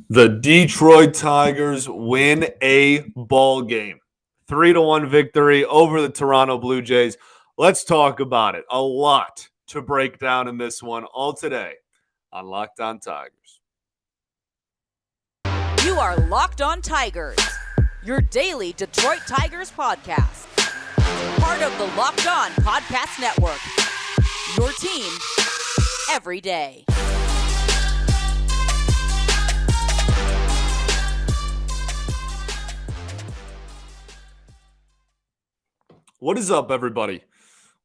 The Detroit Tigers win a ball game. 3-1 victory over the Toronto Blue Jays. Let's talk about it. A lot to break down in this one all today on Locked On Tigers. You are Locked On Tigers, your daily Detroit Tigers podcast. Part of the Locked On Podcast Network. Your team every day. What is up, everybody?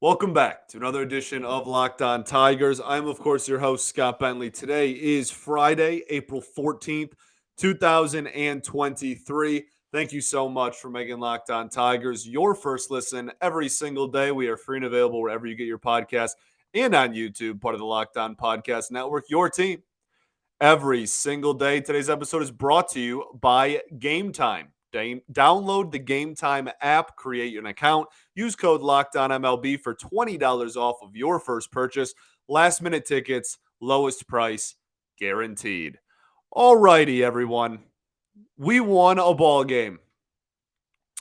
Welcome back to another edition of Locked On Tigers. I'm, of course, your host, Scott Bentley. Today is Friday, April 14th, 2023. Thank you so much for making Locked On Tigers your first listen every single day. We are free and available wherever you get your podcast and on YouTube, part of the Locked On Podcast Network, your team every single day. Today's episode is brought to you by Game Time. Download the Game Time app, create an account, use code LOCKEDONMLB for $20 off of your first purchase. Last minute tickets, lowest price, guaranteed. Alrighty, everyone. We won a ball game.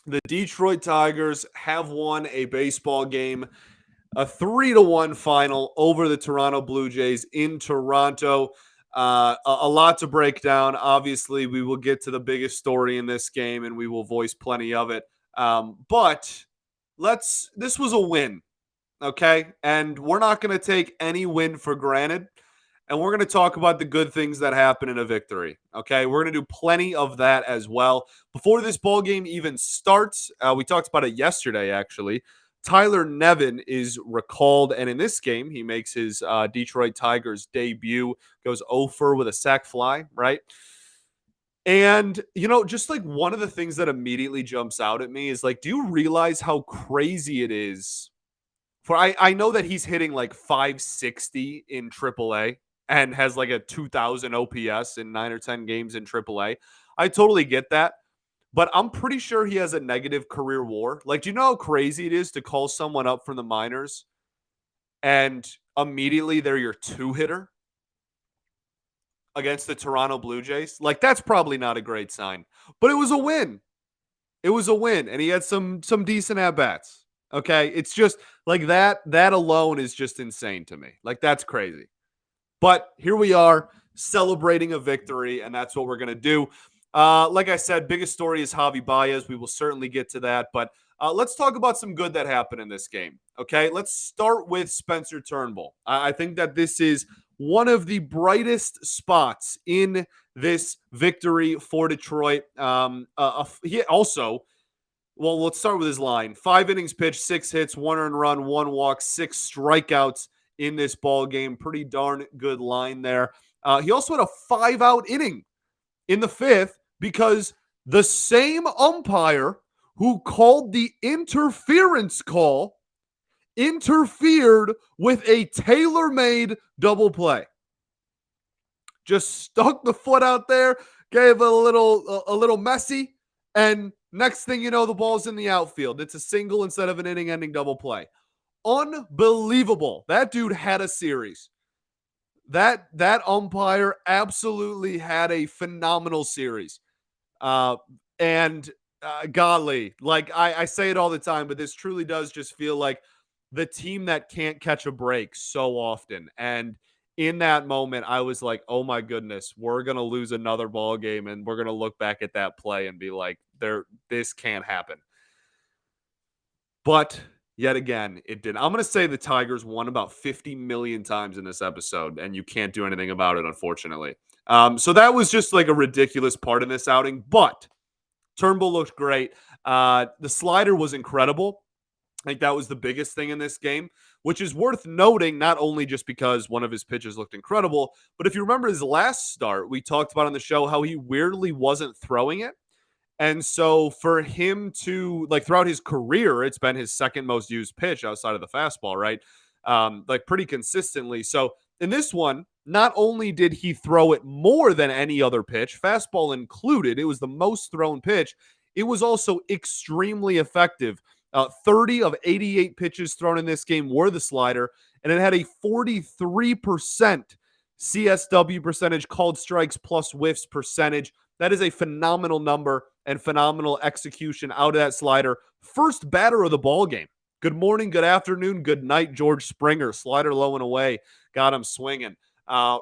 The Detroit Tigers have won a baseball game, a 3-1 final over the Toronto Blue Jays in Toronto. A lot to break down. Obviously, we will get to the biggest story in this game, and we will voice plenty of it. But this was a win, okay? And we're not going to take any win for granted. And we're going to talk about the good things that happen in a victory, okay? We're going to do plenty of that as well. Before this ball game even starts, we talked about it yesterday, actually. Tyler Nevin is recalled, and in this game, he makes his Detroit Tigers debut, goes 0-for with a sac fly, right? And, just like one of the things that immediately jumps out at me is like, do you realize how crazy it is? I know that he's hitting like 560 in AAA and has like a 2,000 OPS in 9 or 10 games in AAA. I totally get that. But I'm pretty sure he has a negative career WAR. Like, do you know how crazy it is to call someone up from the minors and immediately they're your two-hitter against the Toronto Blue Jays? Like, that's probably not a great sign. But it was a win. It was a win, and he had some decent at-bats. Okay? It's just, like, that alone is just insane to me. Like, that's crazy. But here we are celebrating a victory, and that's what we're going to do. Like I said, biggest story is Javy Baez. We will certainly get to that. But let's talk about some good that happened in this game. Okay, let's start with Spencer Turnbull. I think that this is one of the brightest spots in this victory for Detroit. He also, well, let's start with his line. 5 innings pitched, 6 hits, 1 earned run, 1 walk, 6 strikeouts in this ball game. Pretty darn good line there. He also had a 5-out inning in the 5th because the same umpire who called the interference call interfered with a tailor-made double play. Just stuck the foot out there, gave it a little messy, and next thing you know, the ball's in the outfield. It's a single instead of an inning-ending double play. Unbelievable. That dude had a series. That umpire absolutely had a phenomenal series. Golly, like I say it all the time, but this truly does just feel like the team that can't catch a break so often. And in that moment, I was like, oh my goodness, we're going to lose another ball game. And we're going to look back at that play and be like, this can't happen. But yet again, it didn't. I'm going to say the Tigers won about 50 million times in this episode, and you can't do anything about it, unfortunately. So that was just like a ridiculous part in this outing, but Turnbull looked great. The slider was incredible. I think that was the biggest thing in this game, which is worth noting, not only just because one of his pitches looked incredible, but if you remember his last start, we talked about on the show how he weirdly wasn't throwing it. And so for him to, like, throughout his career, it's been his second most used pitch outside of the fastball, right? Like pretty consistently. So in this one, not only did he throw it more than any other pitch, fastball included, it was the most thrown pitch. It was also extremely effective. 30 of 88 pitches thrown in this game were the slider, and it had a 43% CSW percentage, called strikes plus whiffs percentage. That is a phenomenal number and phenomenal execution out of that slider. First batter of the ball game. Good morning, good afternoon, good night, George Springer. Slider low and away. Got him swinging.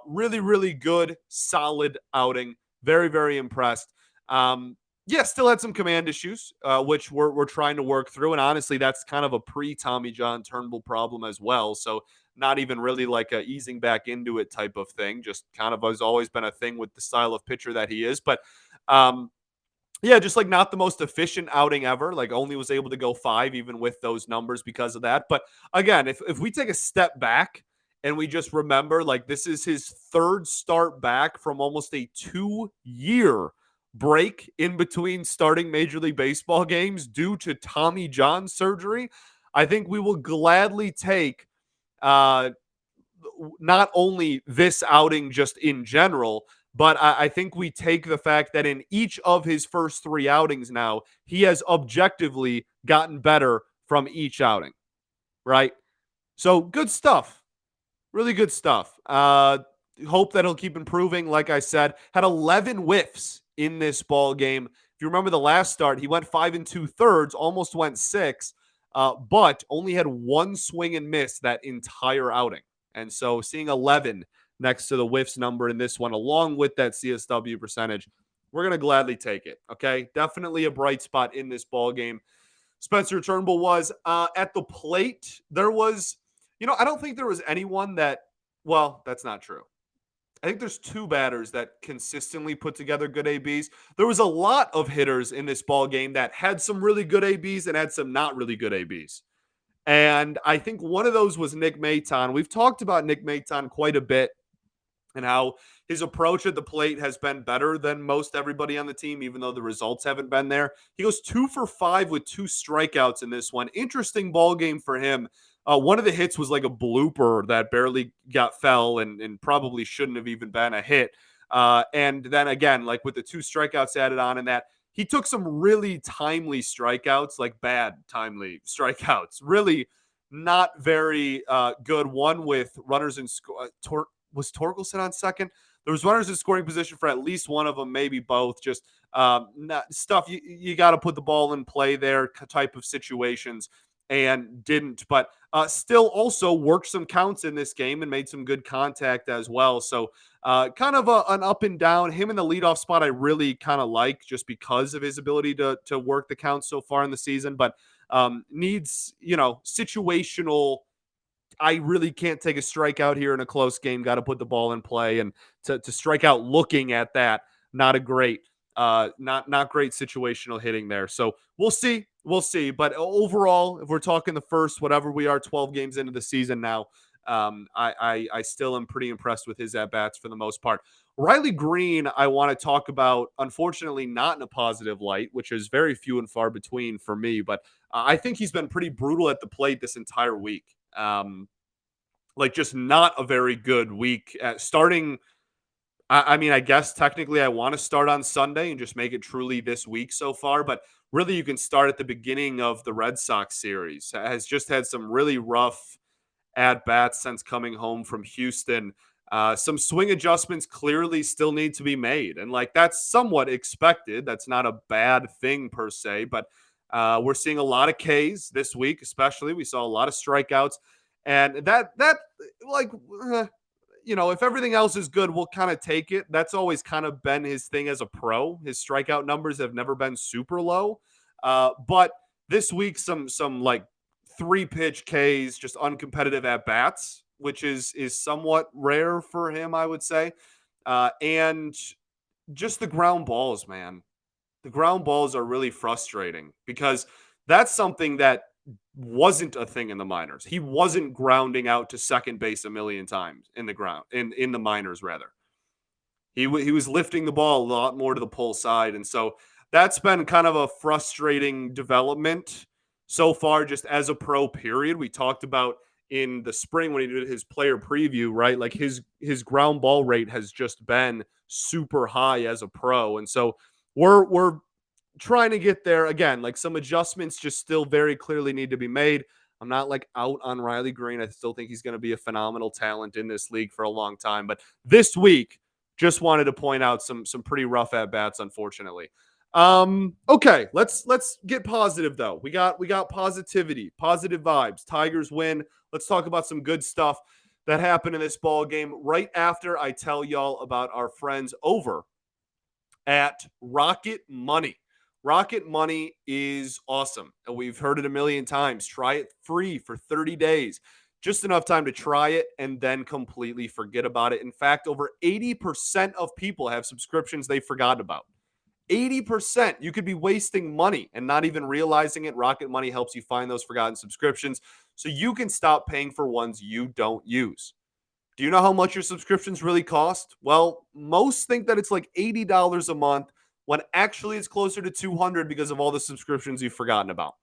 Really, really good, solid outing. Very, very impressed. Yeah, still had some command issues, which we're trying to work through. And honestly, that's kind of a pre-Tommy John Turnbull problem as well. So not even really like a easing back into it type of thing. Just kind of has always been a thing with the style of pitcher that he is. But yeah, just like not the most efficient outing ever. Like only was able to go 5 even with those numbers because of that. But again, if we take a step back and we just remember like this is his third start back from almost a 2-year break in between starting Major League Baseball games due to Tommy John surgery, I think we will gladly take uh not only this outing just in general, but I think we take the fact that in each of his first 3 outings now, he has objectively gotten better from each outing, right? So good stuff. Really good stuff. Hope that he'll keep improving. Like I said, had 11 whiffs in this ball game. If you remember the last start, he went 5 2/3, almost went 6, but only had 1 swing and miss that entire outing. And so seeing 11 next to the whiffs number in this one, along with that CSW percentage, we're going to gladly take it. Okay. Definitely a bright spot in this ball game. Spencer Turnbull was at the plate. There was, I don't think there was anyone that, well, that's not true. I think there's 2 batters that consistently put together good ABs. There was a lot of hitters in this ball game that had some really good ABs and had some not really good ABs. And I think one of those was Nick Maton. We've talked about Nick Maton quite a bit and how his approach at the plate has been better than most everybody on the team, even though the results haven't been there. He goes 2 for 5 with 2 strikeouts in this one. Interesting ball game for him. One of the hits was like a blooper that barely got fell and probably shouldn't have even been a hit. And then again, like with the 2 strikeouts added on in that, he took some really timely strikeouts, like bad timely strikeouts. Really not very good. One with runners in score. Was Torkelson on second? There was runners in scoring position for at least one of them, maybe both. Just stuff you got to put the ball in play there type of situations, and didn't. But still also worked some counts in this game and made some good contact as well. So kind of an up and down. Him in the leadoff spot I really kind of like just because of his ability to work the counts so far in the season. But needs, situational. I really can't take a strikeout here in a close game. Got to put the ball in play, and to strike out looking at that, not a great, not great situational hitting there. So we'll see. But overall, if we're talking the first, whatever we are, 12 games into the season now, I still am pretty impressed with his at bats for the most part. Riley Green, I want to talk about. Unfortunately, not in a positive light, which is very few and far between for me. But I think he's been pretty brutal at the plate this entire week. Like just not a very good week at starting. I mean, I guess technically I want to start on Sunday and just make it truly this week so far, but really you can start at the beginning of the Red Sox series. Has just had some really rough at bats since coming home from Houston. Some swing adjustments clearly still need to be made, and like that's somewhat expected. That's not a bad thing per se, but we're seeing a lot of Ks this week, especially. We saw a lot of strikeouts, and that like. If everything else is good, we'll kind of take it. That's always kind of been his thing as a pro. His strikeout numbers have never been super low. But this week, some like 3-pitch Ks, just uncompetitive at bats, which is somewhat rare for him, I would say. And just the ground balls, man. The ground balls are really frustrating because that's something that wasn't a thing in the minors. He wasn't grounding out to second base a million times in the minors rather. He was lifting the ball a lot more to the pull side, and so that's been kind of a frustrating development so far just as a pro period. We talked about in the spring when he did his player preview, right? Like his ground ball rate has just been super high as a pro. And so we're trying to get there again. Like some adjustments just still very clearly need to be made. I'm not like out on Riley Green. I still think he's going to be a phenomenal talent in this league for a long time. But this week, just wanted to point out some pretty rough at bats, unfortunately. Okay, let's get positive though. We got positivity, positive vibes. Tigers win. Let's talk about some good stuff that happened in this ball game right after I tell y'all about our friends over at Rocket Money. Rocket Money is awesome. And we've heard it a million times. Try it free for 30 days. Just enough time to try it and then completely forget about it. In fact, over 80% of people have subscriptions they forgot about. 80%. You could be wasting money and not even realizing it. Rocket Money helps you find those forgotten subscriptions so you can stop paying for ones you don't use. Do you know how much your subscriptions really cost? Well, most think that it's like $80 a month when actually it's closer to $200 because of all the subscriptions you've forgotten about.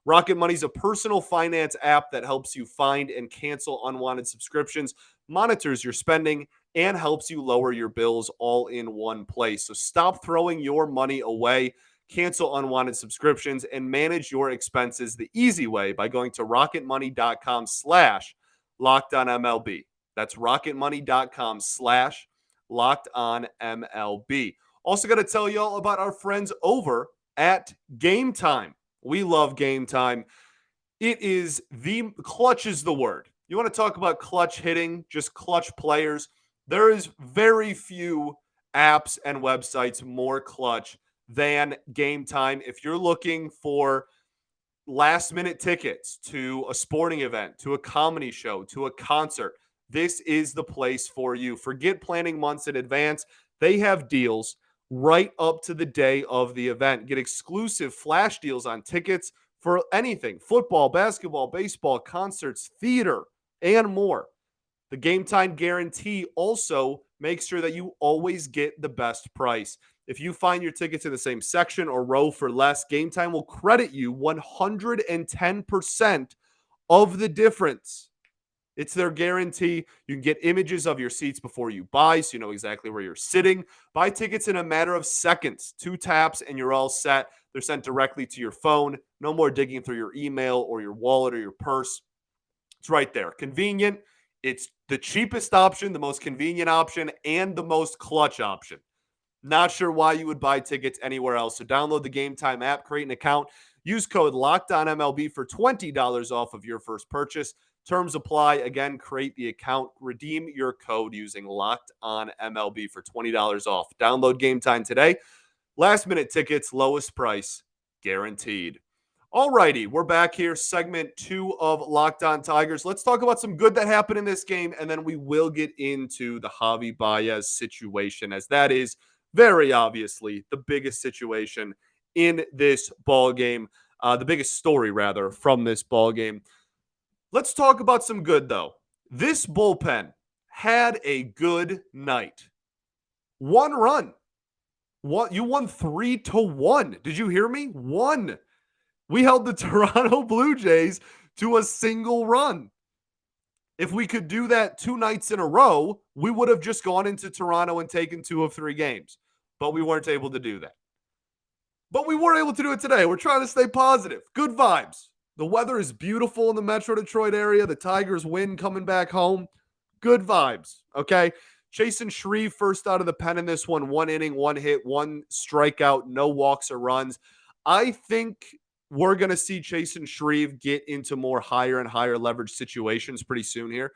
Rocket Money is a personal finance app that helps you find and cancel unwanted subscriptions, monitors your spending, and helps you lower your bills all in one place. So stop throwing your money away, cancel unwanted subscriptions, and manage your expenses the easy way by going to rocketmoney.com/LockedOnMLB. That's rocketmoney.com/LockedOnMLB. Also got to tell y'all about our friends over at Game Time. We love Game Time. It is the clutch is the word. You want to talk about clutch hitting, just clutch players. There is very few apps and websites more clutch than Game Time. If you're looking for last minute tickets to a sporting event, to a comedy show, to a concert, this is the place for you. Forget planning months in advance. They have deals right up to the day of the event. Get exclusive flash deals on tickets for anything: football, basketball, baseball, concerts, theater, and more. The Game Time guarantee also makes sure that you always get the best price. If you find your tickets in the same section or row for less, Game Time will credit you 110% of the difference. It's their guarantee. You can get images of your seats before you buy, so you know exactly where you're sitting. Buy tickets in a matter of seconds, 2 taps, and you're all set. They're sent directly to your phone. No more digging through your email or your wallet or your purse. It's right there. Convenient. It's the cheapest option, the most convenient option, and the most clutch option. Not sure why you would buy tickets anywhere else. So download the Game Time app, create an account, use code LOCKEDONMLB for $20 off of your first purchase. Terms apply. Again, create the account, redeem your code using LOCKEDONMLB for $20 off. Download Game Time today. Last minute tickets, lowest price, guaranteed. All righty, we're back here, segment 2 of Locked On Tigers. Let's talk about some good that happened in this game, and then we will get into the Javy Baez situation, as that is very obviously the biggest situation in this ball game, the biggest story, rather, from this ball game. Let's talk about some good, though. This bullpen had a good night. 1 run. You won 3-1. Did you hear me? 1. We held the Toronto Blue Jays to a single run. If we could do that 2 nights in a row, we would have just gone into Toronto and taken 2 of 3 games. But we weren't able to do that. But we were able to do it today. We're trying to stay positive. Good vibes. The weather is beautiful in the Metro Detroit area. The Tigers win coming back home. Good vibes, okay? Chasen Shreve first out of the pen in this one. 1 inning, 1 hit, 1 strikeout, no walks or runs. I think we're going to see Chasen Shreve get into more higher and higher leverage situations pretty soon here.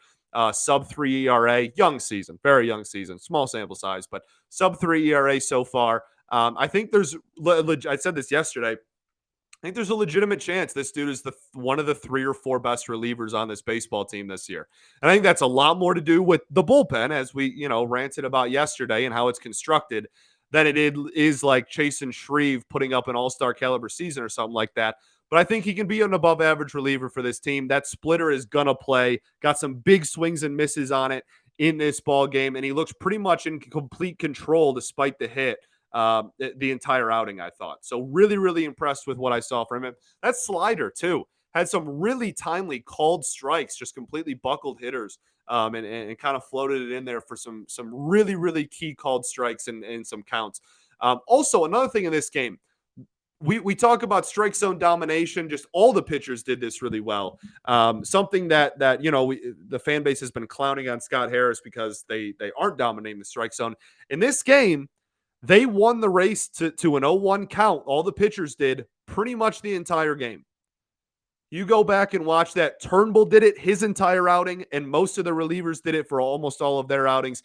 Sub 3 ERA, young season, very young season, small sample size, but sub 3 ERA so far. I think there's, I said this yesterday, I think there's a legitimate chance this dude is one of the 3 or 4 best relievers on this baseball team this year. And I think that's a lot more to do with the bullpen, as we, ranted about yesterday and how it's constructed, than it is like Chasen Shreve putting up an all-star caliber season or something like that. But I think he can be an above-average reliever for this team. That splitter is going to play. Got some big swings and misses on it in this ball game, and he looks pretty much in complete control despite the hit. The entire outing, I thought. So really, really impressed with what I saw from him. That slider, too, had some really timely called strikes, just completely buckled hitters, and kind of floated it in there for some really, really key called strikes and some counts. Also, another thing in this game, we talk about strike zone domination. Just all the pitchers did this really well. Something that the fan base has been clowning on Scott Harris because they aren't dominating the strike zone. In this game, they won the race to an 0-1 count. All the pitchers did pretty much the entire game. You go back and watch that. Turnbull did it his entire outing, and most of the relievers did it for almost all of their outings.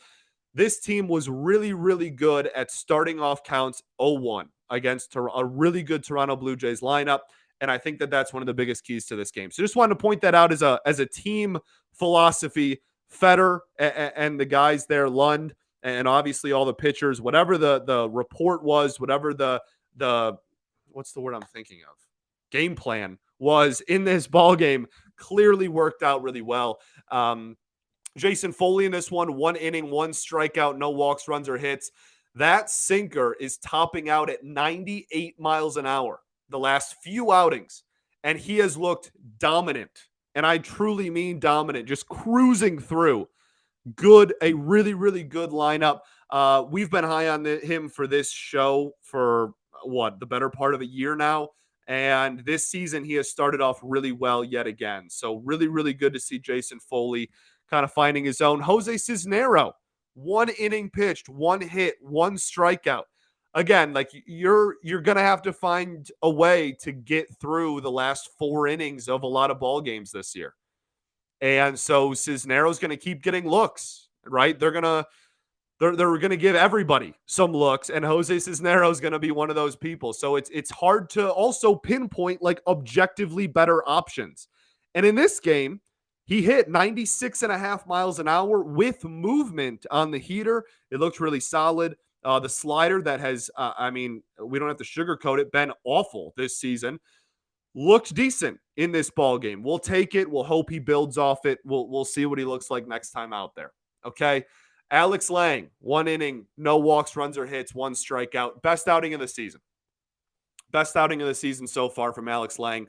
This team was really, really good at starting off counts 0-1 against a really good Toronto Blue Jays lineup, and I think that that's one of the biggest keys to this game. So just wanted to point that out as a team philosophy. Fetter and the guys there, Lund, and obviously all the pitchers, whatever the report was, whatever the what's the word I'm thinking of? Game plan was in this ball game, clearly worked out really well. Jason Foley in this one inning, 1 strikeout, no walks, runs, or hits. That sinker is topping out at 98 miles an hour the last few outings, and he has looked dominant. And I truly mean dominant, just cruising through. A really, really good lineup. We've been high on him for this show for the better part of a year now. And this season, he has started off really well yet again. So really, really good to see Jason Foley kind of finding his own. Jose Cisnero, 1 inning pitched, 1 hit, 1 strikeout. Again, like you're going to have to find a way to get through the last 4 innings of a lot of ball games this year. And so Cisnero's going to keep getting looks, right? They're going to give everybody some looks, and Jose Cisneros is going to be one of those people. So it's hard to also pinpoint like objectively better options. And in this game, he hit 96.5 miles an hour with movement on the heater. It looked really solid. The slider that has, we don't have to sugarcoat it, been awful this season, looked decent in this ball game. We'll take it. We'll hope he builds off it. We'll see what he looks like next time out there. Okay. Alex Lang, 1 inning, no walks, runs, or hits, 1 strikeout. Best outing of the season. Best outing of the season so far from Alex Lang.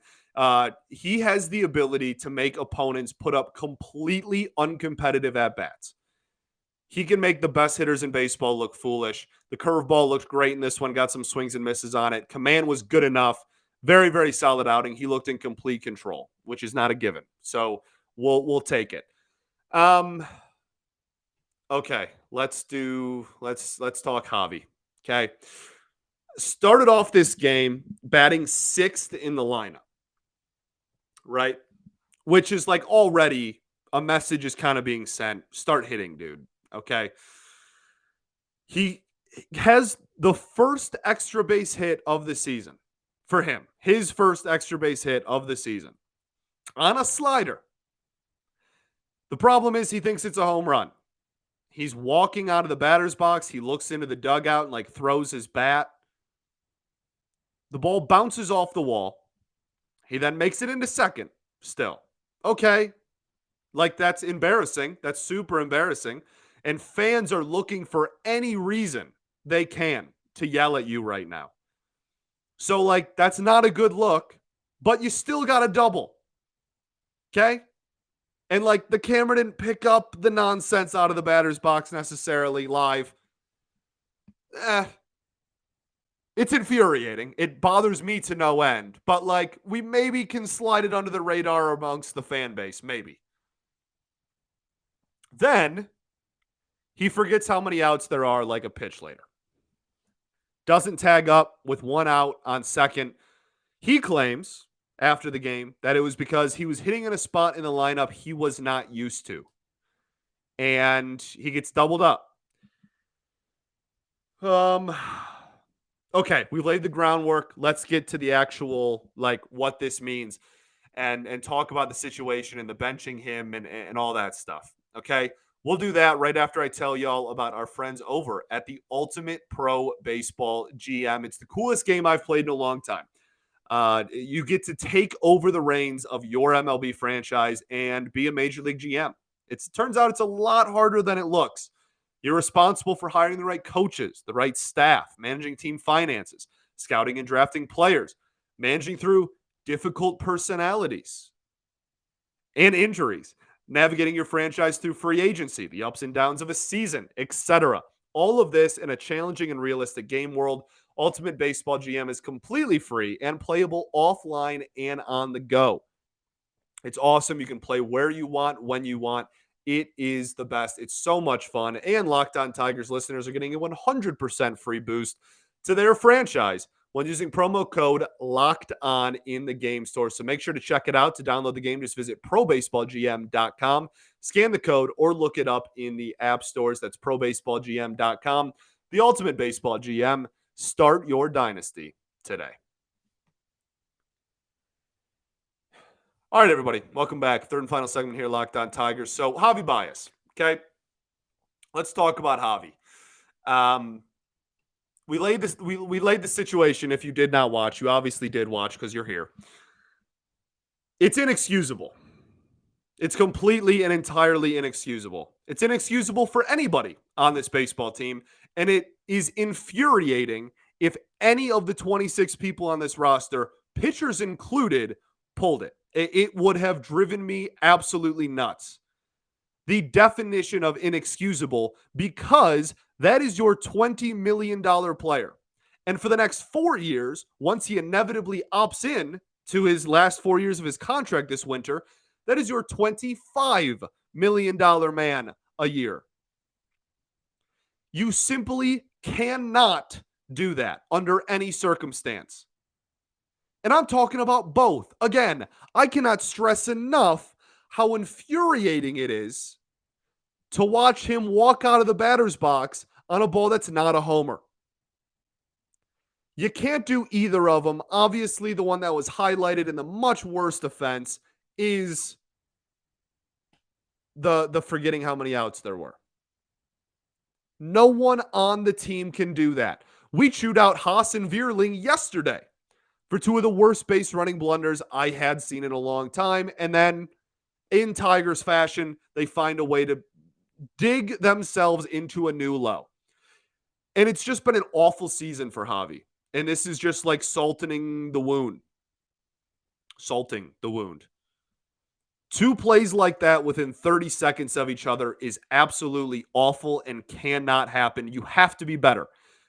He has the ability to make opponents put up completely uncompetitive at-bats. He can make the best hitters in baseball look foolish. The curveball looked great in this one, got some swings and misses on it. Command was good enough. Very, very solid outing. He looked in complete control, which is not a given. So we'll take it. Okay, let's talk Javy. Okay. Started off this game batting 6th in the lineup. Right? Which is like already a message is kind of being sent. Start hitting, dude. Okay. He has the first extra base hit of the season for him. His first extra base hit of the season on a slider. The problem is he thinks it's a home run. He's walking out of the batter's box. He looks into the dugout and like throws his bat. The ball bounces off the wall. He then makes it into second still. Okay. Like that's embarrassing. That's super embarrassing. And fans are looking for any reason they can to yell at you right now. So like that's not a good look, but you still got a double. Okay? And like the camera didn't pick up the nonsense out of the batter's box necessarily live. It's infuriating. It bothers me to no end. But like we maybe can slide it under the radar amongst the fan base. Maybe. Then he forgets how many outs there are like a pitch later. Doesn't tag up with 1 out on second. He claims after the game that it was because he was hitting in a spot in the lineup he was not used to. And he gets doubled up. Okay, we laid the groundwork. Let's get to the actual, like, what this means and talk about the situation and the benching him and all that stuff. Okay, we'll do that right after I tell y'all about our friends over at the Ultimate Pro Baseball GM. It's the coolest game I've played in a long time. You get to take over the reins of your MLB franchise and be a Major League GM. It turns out it's a lot harder than it looks. You're responsible for hiring the right coaches, the right staff, managing team finances, scouting and drafting players, managing through difficult personalities and injuries, navigating your franchise through free agency, the ups and downs of a season, etc. All of this in a challenging and realistic game world. Ultimate Baseball GM is completely free and playable offline and on the go. It's awesome. You can play where you want, when you want. It is the best. It's so much fun. And Locked On Tigers listeners are getting a 100% free boost to their franchise when using promo code Locked On in the game store. So make sure to check it out. To download the game, just visit probaseballgm.com, scan the code, or look it up in the app stores. That's probaseballgm.com. The Ultimate Baseball GM. Start your dynasty today. All right, everybody. Welcome back. Third and final segment here, Locked On Tigers. So, Javy Baez. Okay. Let's talk about Javy. We laid the situation. If you did not watch, you obviously did watch because you're here. It's inexcusable. It's completely and entirely inexcusable. It's inexcusable for anybody on this baseball team, and it is infuriating if any of the 26 people on this roster, pitchers included, pulled it. It would have driven me absolutely nuts. The definition of inexcusable, because that is your $20 million player. And for the next 4 years, once he inevitably opts in to his last 4 years of his contract this winter, that is your $25 million man a year. You simply cannot do that under any circumstance. And I'm talking about both. Again, I cannot stress enough how infuriating it is to watch him walk out of the batter's box on a ball that's not a homer. You can't do either of them. Obviously, the one that was highlighted in the much worst offense is the forgetting how many outs there were. No one on the team can do that. We chewed out Haas and Vierling yesterday for two of the worst base running blunders I had seen in a long time. And then in Tigers fashion, they find a way to dig themselves into a new low. And it's just been an awful season for Javy. And this is just like salting the wound. Two plays like that within 30 seconds of each other is absolutely awful and cannot happen. You have to be better.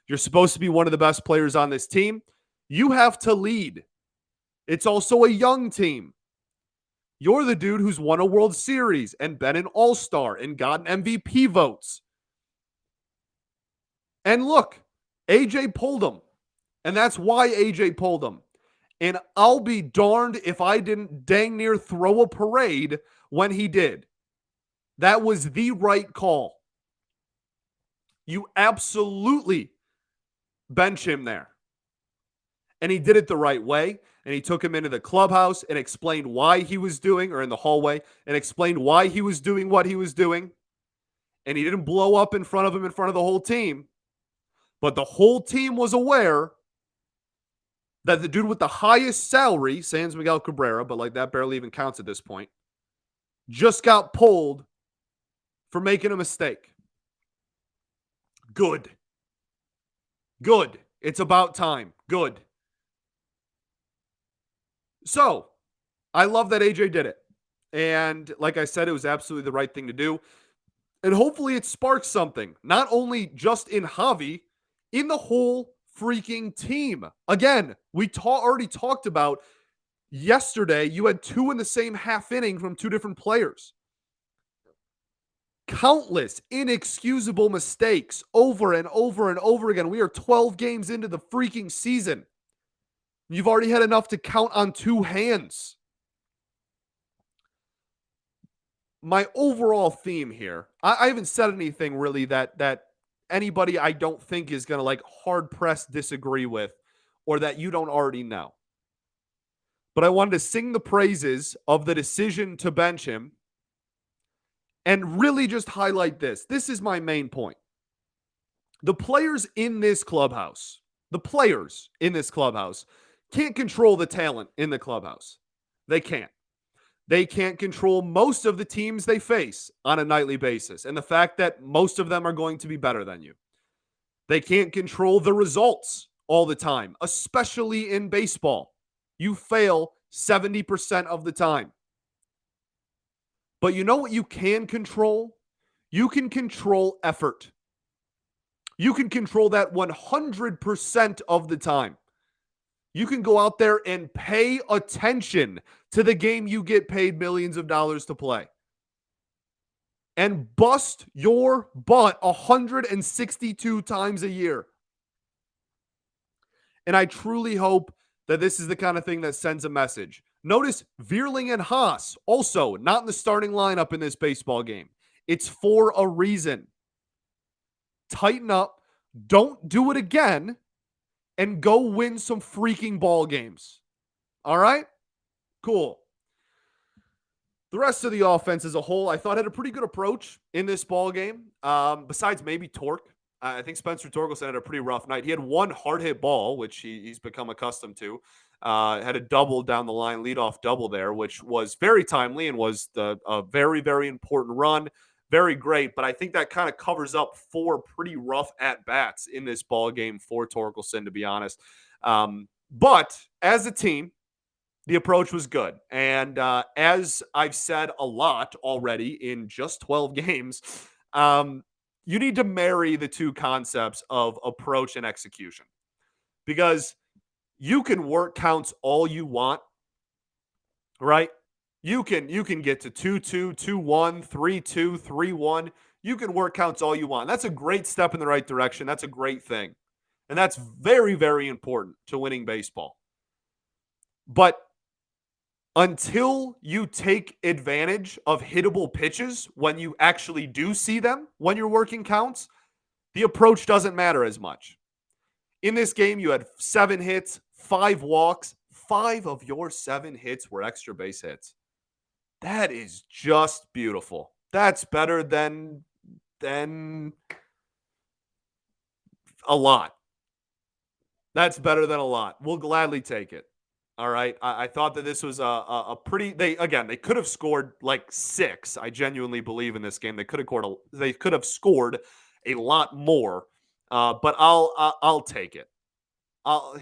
You're supposed to be one of the best players on this team. You have to lead. It's also a young team. You're the dude who's won a World Series and been an All-Star and gotten MVP votes. And look, AJ pulled him. And that's why AJ pulled him. And I'll be darned if I didn't dang near throw a parade when he did. That was the right call. You absolutely bench him there. And he did it the right way. And he took him into the clubhouse and explained why he was doing, or in the hallway, and explained why he was doing what he was doing. And he didn't blow up in front of him in front of the whole team. But the whole team was aware that the dude with the highest salary, sans Miguel Cabrera, but like that barely even counts at this point, just got pulled for making a mistake. Good. It's about time. Good. So, I love that AJ did it. And like I said, it was absolutely the right thing to do. And hopefully it sparks something, not only just in Javy, in the whole freaking team. Again, we already talked about yesterday, you had two in the same half inning from two different players. Countless inexcusable mistakes over and over and over again. We are 12 games into the freaking season. You've already had enough to count on two hands. My overall theme here, I haven't said anything really that anybody I don't think is going to like hard press disagree with, or that you don't already know. But I wanted to sing the praises of the decision to bench him and really just highlight this. This is my main point. The players in this clubhouse can't control the talent in the clubhouse. They can't. They can't control most of the teams they face on a nightly basis, and the fact that most of them are going to be better than you. They can't control the results all the time, especially in baseball. You fail 70% of the time. But you know what you can control? You can control effort. You can control that 100% of the time. You can go out there and pay attention to the game you get paid millions of dollars to play and bust your butt 162 times a year. And I truly hope that this is the kind of thing that sends a message. Notice Vierling and Haas also not in the starting lineup in this baseball game. It's for a reason. Tighten up. Don't do it again. And go win some freaking ball games. All right? Cool. The rest of the offense as a whole, I thought had a pretty good approach in this ball game. Besides maybe Torque. I think Spencer Torkelson had a pretty rough night. He had one hard hit ball, which he's become accustomed to. Had a double down the line, leadoff double there, which was very timely and was a very, very important run. Very great. But I think that kind of covers up 4 pretty rough at-bats in this ball game for Torkelson, to be honest. But as a team, the approach was good. And as I've said a lot already in just 12 games, you need to marry the two concepts of approach and execution, because you can work counts all you want, right? You can get to 2-2, 2-1, 3-2, 3-1. You can work counts all you want. That's a great step in the right direction. That's a great thing. And that's very, very important to winning baseball. But until you take advantage of hittable pitches when you actually do see them, when you're working counts, the approach doesn't matter as much. In this game, you had 7 hits, 5 walks. 5 of your 7 hits were extra base hits. That is just beautiful. That's better than a lot. That's better than a lot. We'll gladly take it. All right. I thought that this was a pretty. They could have scored like 6. I genuinely believe in this game. They could have scored a lot more. But I'll take it.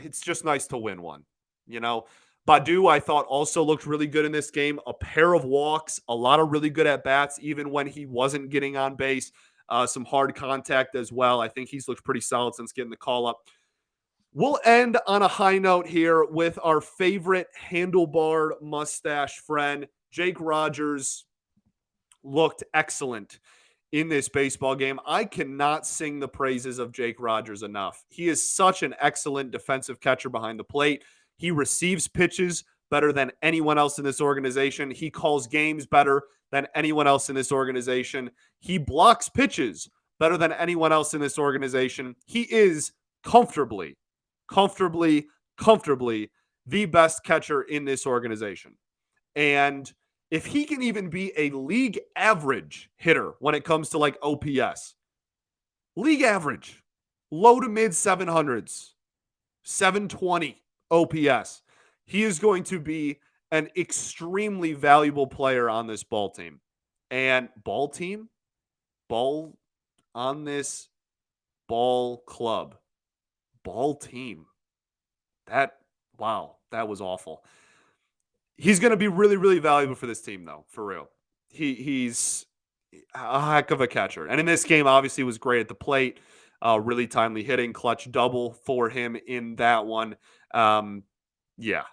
It's just nice to win one. You know, Badu, I thought, also looked really good in this game. A pair of walks, a lot of really good at bats, even when he wasn't getting on base. Some hard contact as well. I think he's looked pretty solid since getting the call up. We'll end on a high note here with our favorite handlebar mustache friend. Jake Rogers looked excellent in this baseball game. I cannot sing the praises of Jake Rogers enough. He is such an excellent defensive catcher behind the plate. He receives pitches better than anyone else in this organization. He calls games better than anyone else in this organization. He blocks pitches better than anyone else in this organization. He is comfortably the best catcher in this organization. And if he can even be a league average hitter when it comes to like OPS, league average, low to mid 700s, 720 OPS, he is going to be an extremely valuable player on this ball team. And ball on this ball club. Ball team. That was awful. He's going to be really, really valuable for this team, though, for real. He's a heck of a catcher. And in this game, obviously, was great at the plate. Really timely hitting, clutch double for him in that one. Yeah.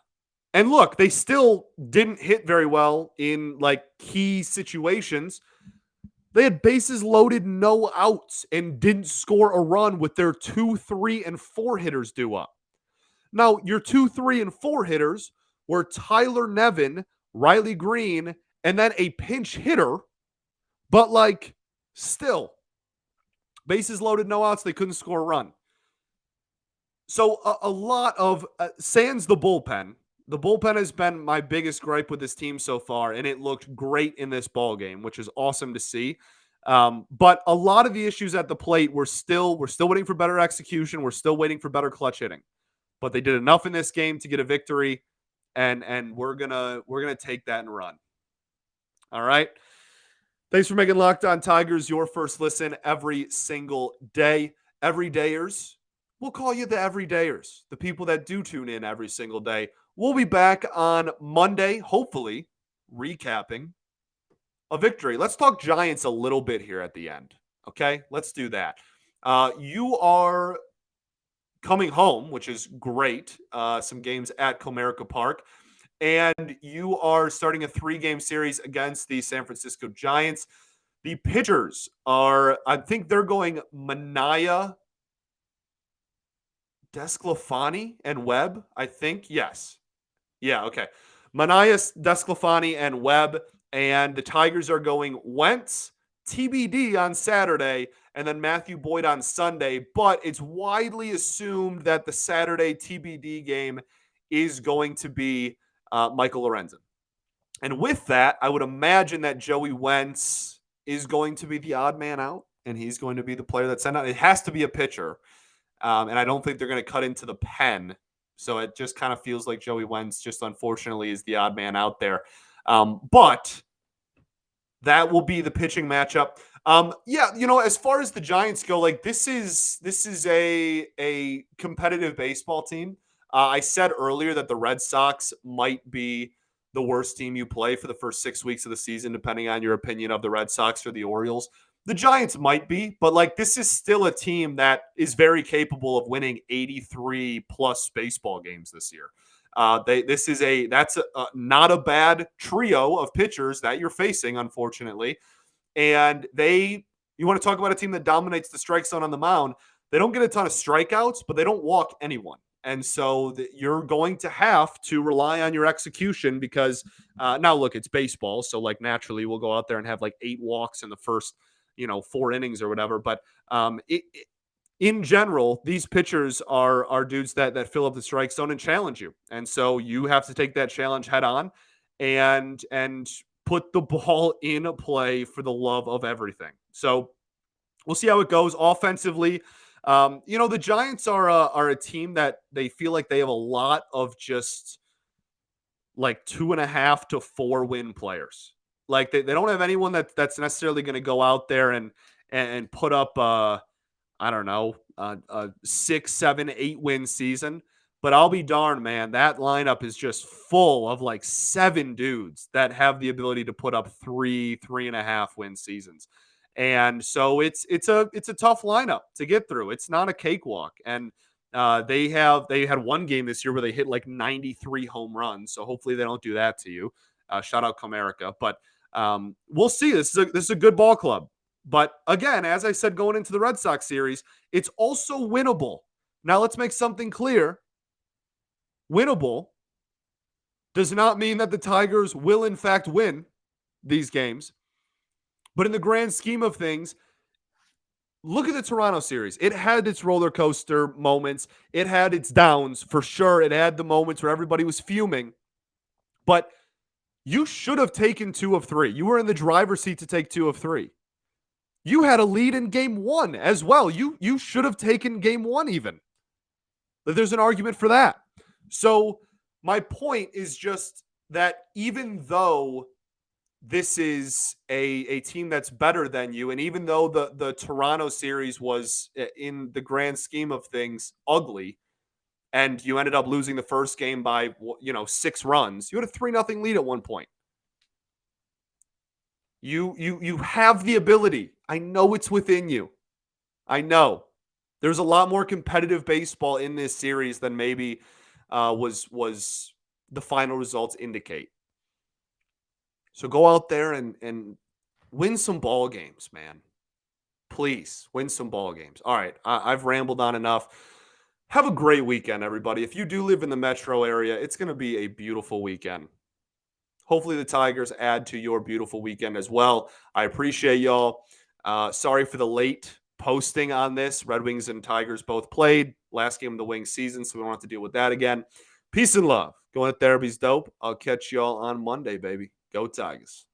And look, they still didn't hit very well in like key situations. They had bases loaded, no outs, and didn't score a run with their 2, 3, and 4 hitters due up. Now, your 2, 3, and 4 hitters were Tyler Nevin, Riley Green, and then a pinch hitter. But, like, still, bases loaded, no outs, they couldn't score a run. So, a lot of, sans the bullpen. The bullpen has been my biggest gripe with this team so far, and it looked great in this ball game, which is awesome to see. But a lot of the issues at the plate, we're still waiting for better execution. We're still waiting for better clutch hitting. But they did enough in this game to get a victory, and we're gonna take that and run. All right. Thanks for making Locked On Tigers your first listen every single day. Everydayers, we'll call you the everydayers, the people that do tune in every single day. We'll be back on Monday, hopefully, recapping a victory. Let's talk Giants a little bit here at the end, okay? Let's do that. You are coming home, which is great. Some games at Comerica Park. And you are starting a 3-game series against the San Francisco Giants. The pitchers are, I think they're going Manaea, Desclafani, and Webb, I think. Yes. Yeah, okay. Manaea, Desclafani, and Webb. And the Tigers are going Wentz, TBD on Saturday, and then Matthew Boyd on Sunday. But it's widely assumed that the Saturday TBD game is going to be Michael Lorenzen. And with that, I would imagine that Joey Wentz is going to be the odd man out, and he's going to be the player that's sent out. It has to be a pitcher, and I don't think they're going to cut into the pen. So it just kind of feels like Joey Wentz, just unfortunately, is the odd man out there. But that will be the pitching matchup. Yeah, as far as the Giants go, like this is a competitive baseball team. I said earlier that the Red Sox might be the worst team you play for the first 6 weeks of the season, depending on your opinion of the Red Sox or the Orioles. The Giants might be, but like this is still a team that is very capable of winning 83 plus baseball games this year. That's not a bad trio of pitchers that you're facing, unfortunately. And you want to talk about a team that dominates the strike zone on the mound. They don't get a ton of strikeouts, but they don't walk anyone. And so you're going to have to rely on your execution because now look, it's baseball. So like naturally we'll go out there and have like 8 walks in the first, 4 innings or whatever. But in general, these pitchers are dudes that fill up the strike zone and challenge you. And so you have to take that challenge head on and put the ball in a play for the love of everything. So we'll see how it goes offensively. The Giants are a team that they feel like they have a lot of just like 2.5 to 4 win players. Like they don't have anyone that's necessarily going to go out there and put up I don't know, a 6, 7, 8 win season. But I'll be darned, man, that lineup is just full of like 7 dudes that have the ability to put up 3.5 win seasons. And so it's a tough lineup to get through. It's not a cakewalk. And they had one game this year where they hit like 93 home runs. So hopefully they don't do that to you. Shout out Comerica. But we'll see. This is a good ball club. But again, as I said, going into the Red Sox series, it's also winnable. Now let's make something clear. Winnable does not mean that the Tigers will in fact win these games. But in the grand scheme of things, look at the Toronto series. It had its roller coaster moments. It had its downs for sure. It had the moments where everybody was fuming. But you should have taken 2 of 3. You were in the driver's seat to take 2 of 3. You had a lead in game 1 as well. You should have taken game 1 even. There's an argument for that. So my point is just that even though this is a team that's better than you, and even though the Toronto series was, in the grand scheme of things, ugly, and you ended up losing the first game by 6 runs, you had a 3-0 lead at one point. You have the ability. I know it's within you. I know. There's a lot more competitive baseball in this series than maybe was the final results indicate. So go out there and win some ball games, man. Please win some ball games. All right, I've rambled on enough. Have a great weekend, everybody. If you do live in the metro area, it's going to be a beautiful weekend. Hopefully the Tigers add to your beautiful weekend as well. I appreciate y'all. Sorry for the late posting on this. Red Wings and Tigers both played. Last game of the Wings season, so we don't have to deal with that again. Peace and love. Going to therapy's dope. I'll catch y'all on Monday, baby. Go Tigers.